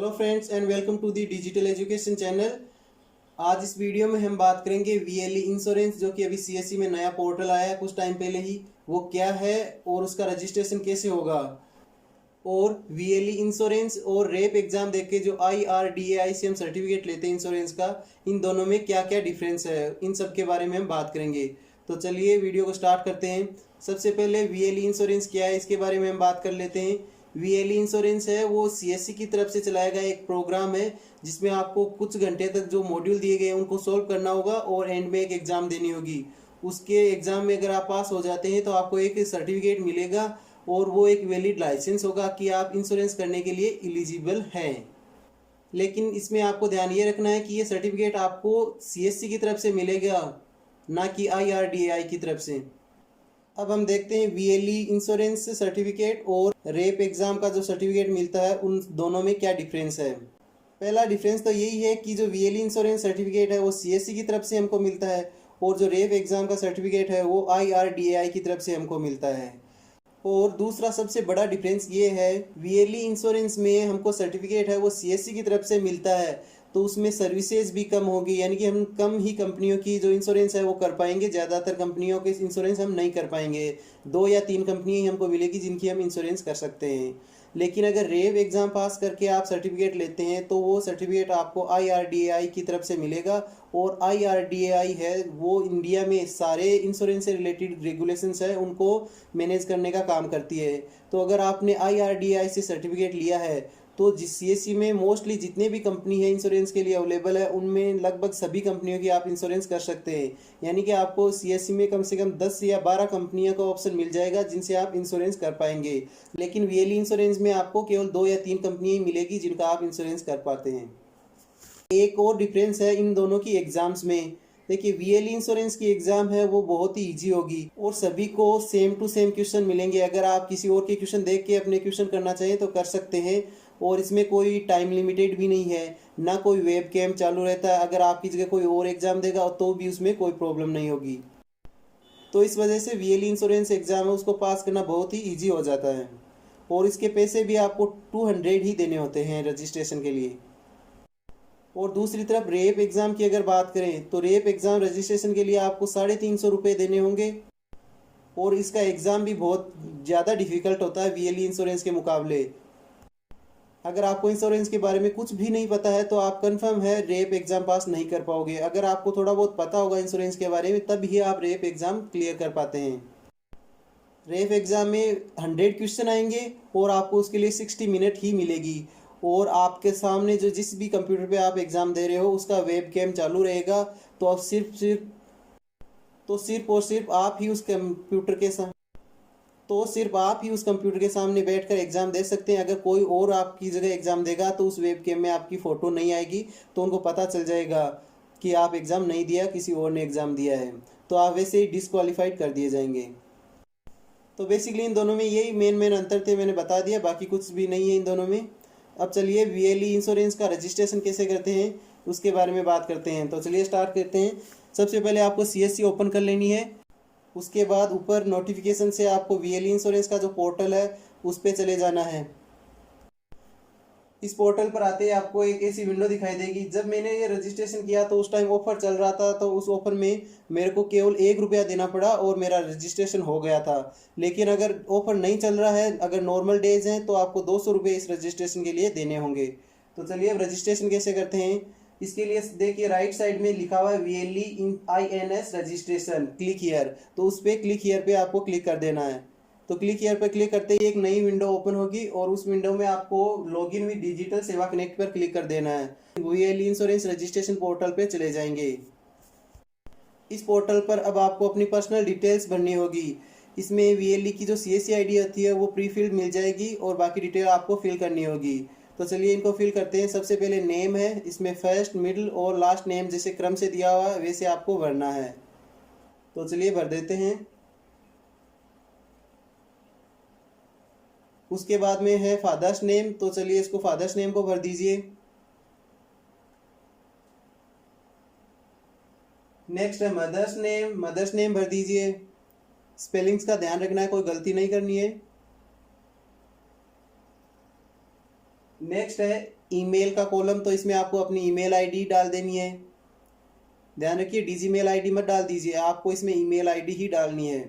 Hello friends and welcome to the digital education channel. आज इस video में हम बात करेंगे वीएलई इंश्योरेंस, जो कि अभी सीएससी में नया पोर्टल आया है कुछ टाइम पहले ही। वो क्या है और उसका रजिस्ट्रेशन कैसे होगा, और वीएलई इंश्योरेंस और रेप एग्जाम देख के जो IRDAI से हम सर्टिफिकेट लेते हैं इंश्योरेंस का, इन दोनों में क्या क्या डिफरेंस है, इन सब के बारे में हम बात करेंगे। तो चलिए वीडियो को स्टार्ट करते हैं। सबसे पहले वीएलई इंश्योरेंस क्या है इसके बारे में हम बात कर लेते हैं। वीएलई इंश्योरेंस है वो सीएससी की तरफ से चलाया गया एक प्रोग्राम है, जिसमें आपको कुछ घंटे तक जो मॉड्यूल दिए गए हैं उनको सोल्व करना होगा और एंड में एक एग्ज़ाम देनी होगी। उसके एग्ज़ाम में अगर आप पास हो जाते हैं तो आपको एक सर्टिफिकेट मिलेगा और वो एक वैलिड लाइसेंस होगा कि आप इंश्योरेंस करने के लिए एलिजिबल हैं। लेकिन इसमें आपको ध्यान ये रखना है कि ये सर्टिफिकेट आपको सीएससी की तरफ से मिलेगा, ना कि IRDAI की तरफ से। अब हम देखते हैं वीएलई इंश्योरेंस सर्टिफिकेट और रेप एग्ज़ाम का जो सर्टिफिकेट मिलता है उन दोनों में क्या डिफरेंस है। पहला डिफरेंस तो यही है कि जो वीएलई इंश्योरेंस सर्टिफिकेट है वो सीएससी की तरफ से हमको मिलता है, और जो रेप एग्ज़ाम का सर्टिफिकेट है वो IRDAI की तरफ से हमको मिलता है। और दूसरा सबसे बड़ा डिफरेंस ये है, वीएलई इंश्योरेंस में हमको सर्टिफिकेट है वो सीएससी की तरफ से मिलता है, तो उसमें सर्विसेज भी कम होगी, यानी कि हम कम ही कंपनियों की जो इंश्योरेंस है वो कर पाएंगे, ज़्यादातर कंपनियों के इंश्योरेंस हम नहीं कर पाएंगे। 2 या 3 कंपनियाँ ही हमको मिलेगी जिनकी हम इंश्योरेंस कर सकते हैं। लेकिन अगर रेव एग्ज़ाम पास करके आप सर्टिफिकेट लेते हैं तो वो सर्टिफिकेट आपको IRDAI की तरफ से मिलेगा, और IRDAI है वो इंडिया में सारे इंश्योरेंस से रिलेटेड रेगुलेशंस है उनको मैनेज करने का काम करती है। तो अगर आपने IRDAI से सर्टिफिकेट लिया है तो जिस सीएससी में मोस्टली जितने भी कंपनी है इंश्योरेंस के लिए अवेलेबल है उनमें लगभग सभी कंपनियों की आप इंश्योरेंस कर सकते हैं। यानी कि आपको सीएससी में कम से कम 10 या 12 कंपनियों का ऑप्शन मिल जाएगा जिनसे आप इंश्योरेंस कर पाएंगे। लेकिन वीएलई इंश्योरेंस में आपको केवल 2 या 3 कंपनियाँ ही मिलेगी जिनका आप इंश्योरेंस कर पाते हैं। एक और डिफरेंस है इन दोनों की एग्ज़ाम्स में। देखिए वीएलई इंश्योरेंस की एग्ज़ाम है वो बहुत ही इजी होगी और सभी को सेम टू सेम क्वेश्चन मिलेंगे। अगर आप किसी और के क्वेश्चन देख के अपने क्वेश्चन करना चाहें तो कर सकते हैं, और इसमें कोई टाइम लिमिटेड भी नहीं है, ना कोई वेब कैम चालू रहता है। अगर आपकी जगह कोई और एग्ज़ाम देगा तो भी उसमें कोई प्रॉब्लम नहीं होगी। तो इस वजह से वीएलई इंश्योरेंस एग्ज़ाम है उसको पास करना बहुत ही ईजी हो जाता है, और इसके पैसे भी आपको 200 ही देने होते हैं रजिस्ट्रेशन के लिए। और दूसरी तरफ रेप एग्ज़ाम की अगर बात करें तो रेप एग्ज़ाम रजिस्ट्रेशन के लिए आपको 350 रुपये देने होंगे, और इसका एग्ज़ाम भी बहुत ज़्यादा डिफ़िकल्ट होता है वीएलई इंश्योरेंस के मुकाबले। अगर आपको इंश्योरेंस के बारे में कुछ भी नहीं पता है तो आप कंफर्म है रेप एग्ज़ाम पास नहीं कर पाओगे। अगर आपको थोड़ा बहुत पता होगा इंश्योरेंस के बारे में तब ही आप रेप एग्ज़ाम क्लियर कर पाते हैं। रेप एग्ज़ाम में 100 क्वेश्चन आएंगे और आपको उसके लिए 60 मिनट ही मिलेगी, और आपके सामने जो जिस भी कंप्यूटर पे आप एग्ज़ाम दे रहे हो उसका वेब कैम चालू रहेगा। तो आप सिर्फ और सिर्फ आप ही उस कंप्यूटर के साथ सिर्फ आप ही उस कंप्यूटर के सामने बैठकर एग्ज़ाम दे सकते हैं। अगर कोई और आपकी जगह एग्ज़ाम देगा तो उस वेब कैम में आपकी फ़ोटो नहीं आएगी, तो उनको पता चल जाएगा कि आप एग्ज़ाम नहीं दिया, किसी और ने एग्ज़ाम दिया है, तो आप वैसे ही डिसक्वालीफाइड कर दिए जाएंगे। तो बेसिकली इन दोनों में यही मेन अंतर थे, मैंने बता दिया, बाकी कुछ भी नहीं है इन दोनों में। अब चलिए वीएलई इंश्योरेंस का रजिस्ट्रेशन कैसे करते हैं उसके बारे में बात करते हैं। तो चलिए स्टार्ट करते हैं। सबसे पहले आपको सीएससी ओपन कर लेनी है। उसके बाद ऊपर नोटिफिकेशन से आपको वीएलई इंश्योरेंस का जो पोर्टल है उस पर चले जाना है। इस पोर्टल पर आते ही आपको एक ऐसी विंडो दिखाई देगी। जब मैंने ये रजिस्ट्रेशन किया तो उस टाइम ऑफर चल रहा था, तो उस ऑफर में मेरे को केवल 1 रुपया देना पड़ा और मेरा रजिस्ट्रेशन हो गया था। लेकिन अगर ऑफर नहीं चल रहा है, अगर नॉर्मल डेज हैं, तो आपको 200 रुपये इस रजिस्ट्रेशन के लिए देने होंगे। तो चलिए अब रजिस्ट्रेशन कैसे करते हैं। इसके लिए देखिए राइट साइड में लिखा हुआ है VLE INS registration, click here. तो उस पर क्लिक हियर पे आपको क्लिक कर देना है। तो क्लिक हियर पर क्लिक करते ही एक नई विंडो ओपन होगी, और उस विंडो में आपको लॉगिन विद डिजिटल सेवा कनेक्ट पर क्लिक कर देना है। वीएलई इंश्योरेंस रजिस्ट्रेशन पोर्टल पे चले जाएंगे। इस पोर्टल पर अब आपको अपनी पर्सनल डिटेल्स भरनी होगी। इसमें वीएलई की जो CSC ID होती है वो प्री फिल्ड मिल जाएगी, और बाकी डिटेल आपको फिल करनी होगी। तो चलिए इनको फिल करते हैं। सबसे पहले नेम है, इसमें फर्स्ट मिडिल और लास्ट नेम जैसे क्रम से दिया हुआ है वैसे आपको भरना है। तो चलिए भर देते हैं। उसके बाद में है फादर्स नेम, तो चलिए इसको फादर्स नेम को भर दीजिए। नेक्स्ट है मदर्स नेम भर दीजिए। स्पेलिंग्स का ध्यान रखना है, कोई गलती नहीं करनी है। नेक्स्ट है ईमेल का कॉलम, तो इसमें आपको अपनी ईमेल आईडी डाल देनी है। ध्यान रखिए डीजी मेल आईडी मत डाल दीजिए, आपको इसमें ईमेल आईडी ही डालनी है।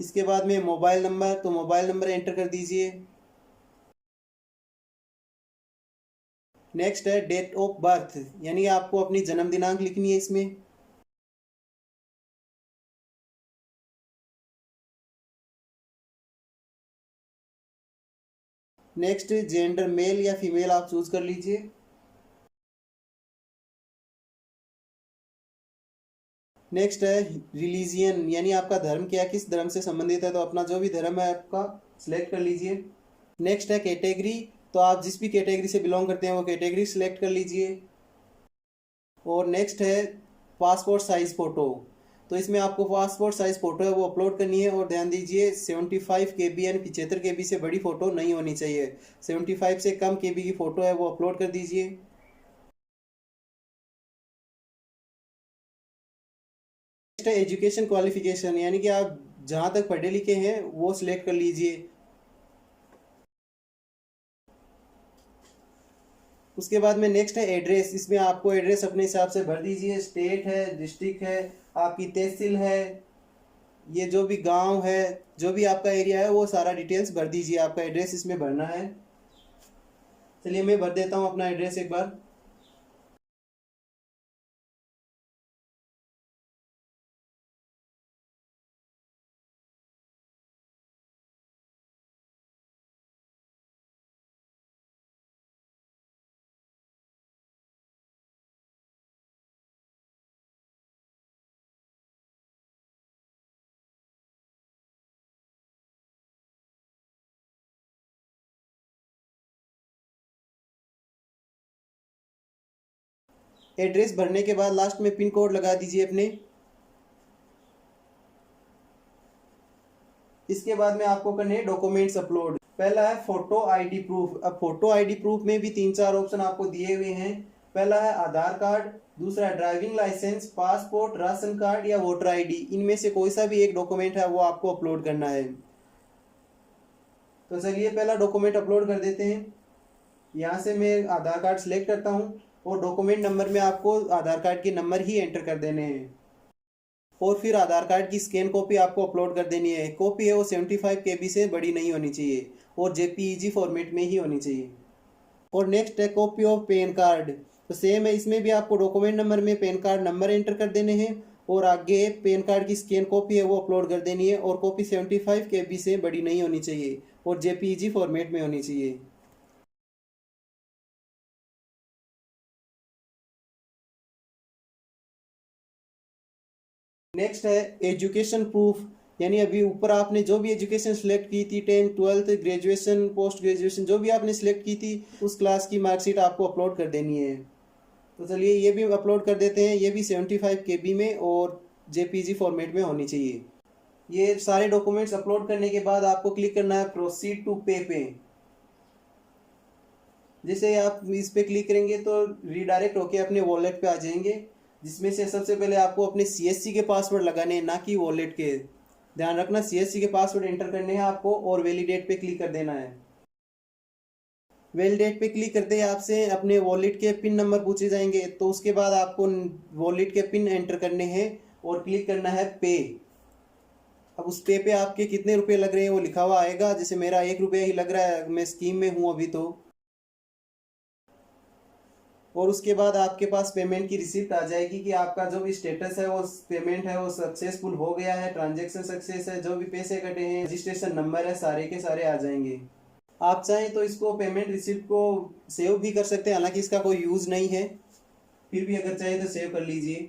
इसके बाद में मोबाइल नंबर, तो मोबाइल नंबर एंटर कर दीजिए। नेक्स्ट है डेट ऑफ बर्थ, यानी आपको अपनी जन्म दिनांक लिखनी है इसमें। नेक्स्ट जेंडर मेल या फीमेल आप चूज कर लीजिए। नेक्स्ट है रिलीजियन, यानी आपका धर्म क्या, किस धर्म से संबंधित है, तो अपना जो भी धर्म है आपका सिलेक्ट कर लीजिए। नेक्स्ट है कैटेगरी, तो आप जिस भी कैटेगरी से बिलोंग करते हैं वो कैटेगरी सिलेक्ट कर लीजिए। और नेक्स्ट है पासपोर्ट साइज फ़ोटो, तो इसमें आपको पासपोर्ट साइज फ़ोटो है वो अपलोड करनी है। और ध्यान दीजिए 75 KB यानी 75 KB से बड़ी फ़ोटो नहीं होनी चाहिए, 75 से कम KB की फ़ोटो है वो अपलोड कर दीजिए। नेक्स्ट है एजुकेशन क्वालिफिकेशन, यानी कि आप जहाँ तक पढ़े लिखे हैं वो सिलेक्ट कर लीजिए। उसके बाद में नेक्स्ट है एड्रेस, इसमें आपको एड्रेस अपने हिसाब से भर दीजिए। स्टेट है, डिस्ट्रिक्ट है, आपकी तहसील है, ये जो भी गांव है, जो भी आपका एरिया है वो सारा डिटेल्स भर दीजिए। आपका एड्रेस इसमें भरना है। चलिए मैं भर देता हूँ अपना एड्रेस एक बार। एड्रेस भरने के बाद लास्ट में पिन कोड लगा दीजिए अपने। इसके बाद में आपको करने हैं डॉक्यूमेंट्स अपलोड। पहला है फोटो आईडी प्रूफ। अब फोटो आईडी प्रूफ में भी 3-4 ऑप्शन आपको दिए हुए हैं। पहला है आधार कार्ड, दूसरा है driving licence, passport, ration card या वोटर आईडी। इनमें से कोई सा भी एक डॉक्यूमेंट है वो आपको अपलोड करना है। तो चलिए पहला डॉक्यूमेंट अपलोड कर देते हैं। यहाँ से मैं आधार कार्ड सिलेक्ट करता हूँ और डॉक्यूमेंट नंबर में आपको आधार कार्ड के नंबर ही एंटर कर देने हैं। और फिर आधार कार्ड की स्कैन कॉपी आपको अपलोड कर देनी है। कॉपी है वो 75 KB से बड़ी नहीं होनी चाहिए और JPEG फॉर्मेट में ही होनी चाहिए। और नेक्स्ट है कॉपी ऑफ पैन कार्ड, तो सेम है, इसमें भी आपको डॉक्यूमेंट नंबर में पैन कार्ड नंबर एंटर कर देने हैं और आगे पैन कार्ड की स्कैन कॉपी है वो अपलोड कर देनी है। और कॉपी 75 KB से बड़ी नहीं होनी चाहिए और JPEG फॉर्मेट में होनी चाहिए। नेक्स्ट है एजुकेशन प्रूफ, यानी अभी ऊपर आपने जो भी एजुकेशन सिलेक्ट की थी, 10th 12th graduation, post graduation, जो भी आपने सिलेक्ट की थी उस क्लास की मार्कशीट आपको अपलोड कर देनी है। तो चलिए ये भी अपलोड कर देते हैं। ये भी 75 KB में और JPG फॉर्मेट में होनी चाहिए। ये सारे डॉक्यूमेंट्स अपलोड करने के बाद आपको क्लिक करना है प्रोसीड टू पे पे। जैसे आप इस पे क्लिक करेंगे तो रीडायरेक्ट होके अपने वॉलेट पे आ जाएंगे, जिसमें से सबसे पहले आपको अपने CSC के पासवर्ड लगाने हैं, ना कि वॉलेट के। ध्यान रखना CSC के पासवर्ड एंटर करने हैं आपको और वैलिडेट पे क्लिक कर देना है। वैलिडेट पे क्लिक करते ही आपसे अपने वॉलेट के पिन नंबर पूछे जाएंगे, तो उसके बाद आपको वॉलेट के पिन एंटर करने हैं और क्लिक करना है पे। अब उस पे आपके कितने रुपए लग रहे हैं वो लिखा हुआ आएगा। जैसे मेरा 1 रुपया ही लग रहा है, मैं स्कीम में हूँ अभी तो। और उसके बाद आपके पास पेमेंट की रिसिप्ट आ जाएगी कि आपका जो भी स्टेटस है वो पेमेंट है वो सक्सेसफुल हो गया है, ट्रांजैक्शन सक्सेस है, जो भी पैसे कटे हैं, रजिस्ट्रेशन नंबर है, सारे के सारे आ जाएंगे। आप चाहें तो इसको पेमेंट रिसिप्ट को सेव भी कर सकते हैं, हालांकि इसका कोई यूज़ नहीं है, फिर भी अगर चाहे तो सेव कर लीजिए।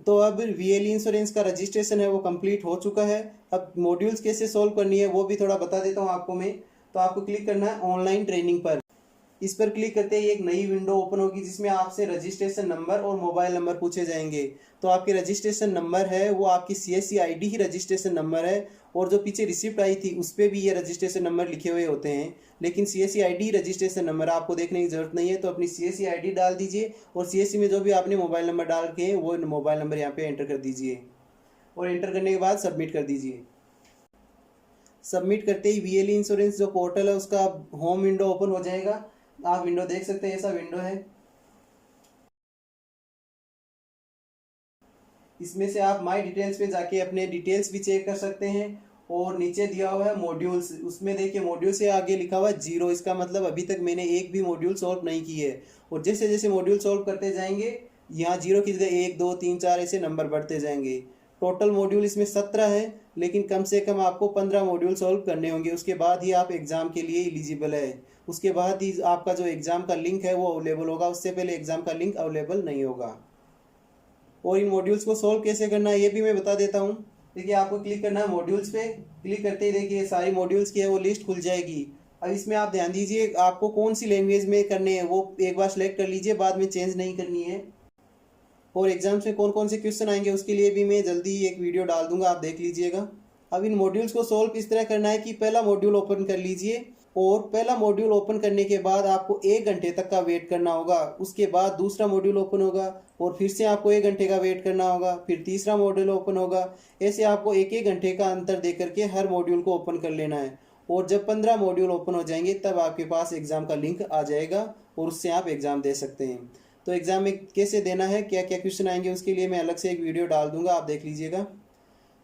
तो अब VLE इंश्योरेंस का रजिस्ट्रेशन है वो कंप्लीट हो चुका है। अब मॉड्यूल्स कैसे सॉल्व करनी है वो भी थोड़ा बता देता हूँ आपको मैं। तो आपको क्लिक करना है ऑनलाइन ट्रेनिंग पर। इस पर क्लिक करते ही एक नई विंडो ओपन होगी जिसमें आपसे रजिस्ट्रेशन नंबर और मोबाइल नंबर पूछे जाएंगे। तो आपके रजिस्ट्रेशन नंबर है वो आपकी CSC ID ही रजिस्ट्रेशन नंबर है, और जो पीछे रिसिप्ट आई थी उस पर भी ये रजिस्ट्रेशन नंबर लिखे हुए होते हैं, लेकिन CSC ID रजिस्ट्रेशन नंबर आपको देखने की जरूरत नहीं है। तो अपनी CSC ID डाल दीजिए और CSC में जो भी आपने मोबाइल नंबर डाल के वो मोबाइल नंबर यहाँ पे एंटर कर दीजिए और एंटर करने के बाद सबमिट कर दीजिए। सबमिट करते ही वीएलई इंश्योरेंस जो पोर्टल है उसका होम विंडो ओपन हो जाएगा। आप विंडो देख सकते हैं, ऐसा विंडो है। इसमें से आप माई डिटेल्स पे जाके अपने डिटेल्स भी चेक कर सकते हैं। और नीचे दिया हुआ है मॉड्यूल्स, उसमें देखिए मॉड्यूल से आगे लिखा हुआ है 0, इसका मतलब अभी तक मैंने एक भी मॉड्यूल सॉल्व नहीं की है। और जैसे जैसे मॉड्यूल सॉल्व करते जाएंगे यहाँ 0 की जगह 1 2 3 4 ऐसे नंबर बढ़ते जाएंगे। टोटल मॉड्यूल इसमें 17 है, लेकिन कम से कम आपको 15 मॉड्यूल सॉल्व करने होंगे, उसके बाद ही आप एग्ज़ाम के लिए एलिजिबल है। उसके बाद ही आपका जो एग्ज़ाम का लिंक है वो अवेलेबल होगा, उससे पहले एग्ज़ाम का लिंक अवेलेबल नहीं होगा। और इन मॉड्यूल्स को सॉल्व कैसे करना है ये भी मैं बता देता हूँ। देखिए आपको क्लिक करना है मॉड्यूल्स पे, क्लिक करते ही देखिए सारी मॉड्यूल्स की है वो लिस्ट खुल जाएगी। अब इसमें आप ध्यान दीजिए आपको कौन सी लैंग्वेज में करने हैं वो एक बार सेलेक्ट कर लीजिए, बाद में चेंज नहीं करनी है। और एग्जाम्स में कौन कौन से क्वेश्चन आएंगे उसके लिए भी मैं जल्दी ही एक वीडियो डाल दूंगा, आप देख लीजिएगा। अब इन मॉड्यूल्स को सॉल्व इस तरह करना है कि पहला मॉड्यूल ओपन कर लीजिए, और पहला मॉड्यूल ओपन करने के बाद आपको 1 घंटे तक का वेट करना होगा। उसके बाद दूसरा मॉड्यूल ओपन होगा और फिर से आपको 1 घंटे का वेट करना होगा, फिर तीसरा मॉड्यूल ओपन होगा। ऐसे आपको 1-1 घंटे का अंतर दे करके हर मॉड्यूल को ओपन कर लेना है। और जब 15 मॉड्यूल ओपन हो जाएंगे तब आपके पास एग्ज़ाम का लिंक आ जाएगा और उससे आप एग्ज़ाम दे सकते हैं। तो एग्ज़ाम में कैसे देना है, क्या क्या क्वेश्चन आएंगे, उसके लिए मैं अलग से एक वीडियो डाल दूंगा, आप देख लीजिएगा।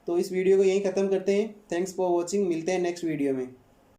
तो इस वीडियो को यहीं ख़त्म करते हैं। थैंक्स फॉर वॉचिंग, मिलते हैं नेक्स्ट वीडियो में।